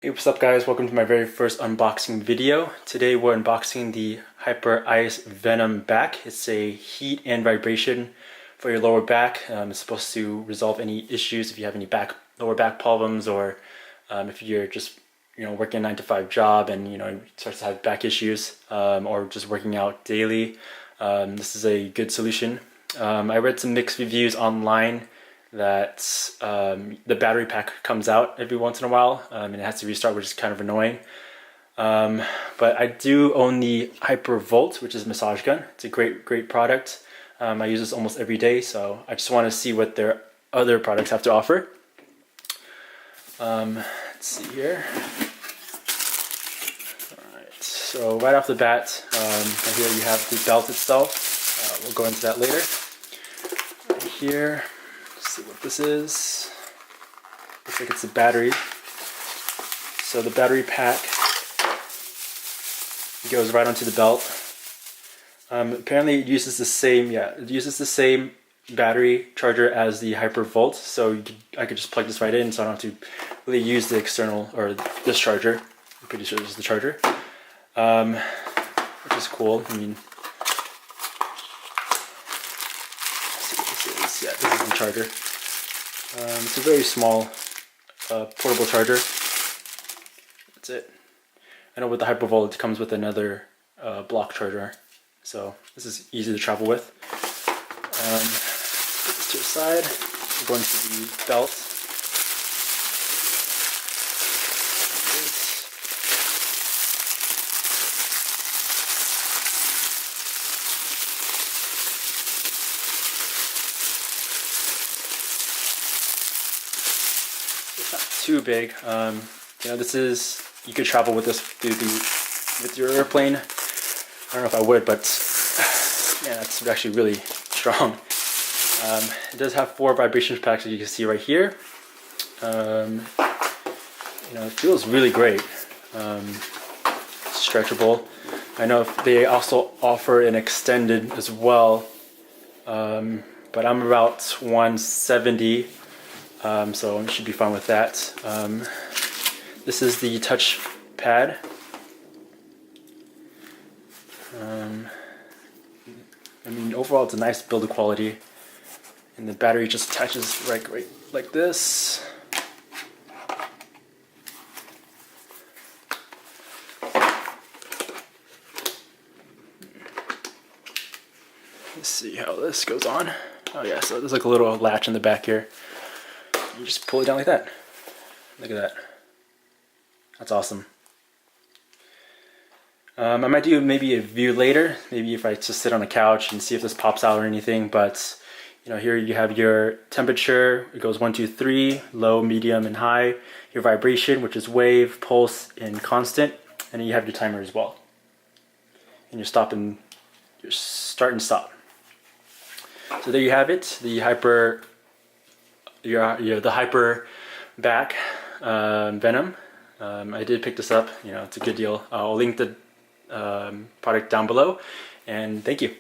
Hey, what's up guys? Welcome to my very first unboxing video. Today we're unboxing the Hyperice Venom back. It's a heat and vibration for your lower back. It's supposed to resolve any issues if you have any lower back problems, or if you're just working a 9-to-5 job and starts to have back issues, or just working out daily. This is a good solution. I read some mixed reviews online that the battery pack comes out every once in a while, and it has to restart, which is kind of annoying. But I do own the Hypervolt, which is a massage gun. It's a great product. I use this almost every day, so I just want to see what their other products have to offer. Let's see here. Alright, so right off the bat, right here you have the belt itself. We'll go into that later. Right here. See what this is. Looks like it's a battery. So the battery pack goes right onto the belt. Apparently it uses the same battery charger as the Hypervolt. So I could just plug this right in, so I don't have to really use the external or this charger. I'm pretty sure this is the charger, which is cool. I mean, let's see what this is. Yeah, this is the charger. It's a very small portable charger. That's it. I know with the Hypervolt it comes with another block charger, so this is easy to travel with. Put this to the side. We're going to the belt. It's not too big. You could travel with this with your airplane. I don't know if I would, but yeah, it's actually really strong. It does have 4 vibration packs, as you can see right here. It feels really great. Stretchable. I know they also offer an extended as well, but I'm about 170. So I should be fine with that. This is the touch pad. Overall it's a nice build quality, and the battery just attaches right like this. Let's see how this goes on. Oh yeah, so there's like a little latch in the back here. You just pull it down like that. Look at that. That's awesome. I might do maybe a view later, maybe if I just sit on a couch and see if this pops out or anything, but here you have your temperature. It goes 1, 2, 3, low, medium, and high. Your vibration, which is wave, pulse, and constant, and then you have your timer as well. And your start and stop. So there you have it, the Hyper back Venom. I did pick this up. It's a good deal. I'll link the product down below, and thank you.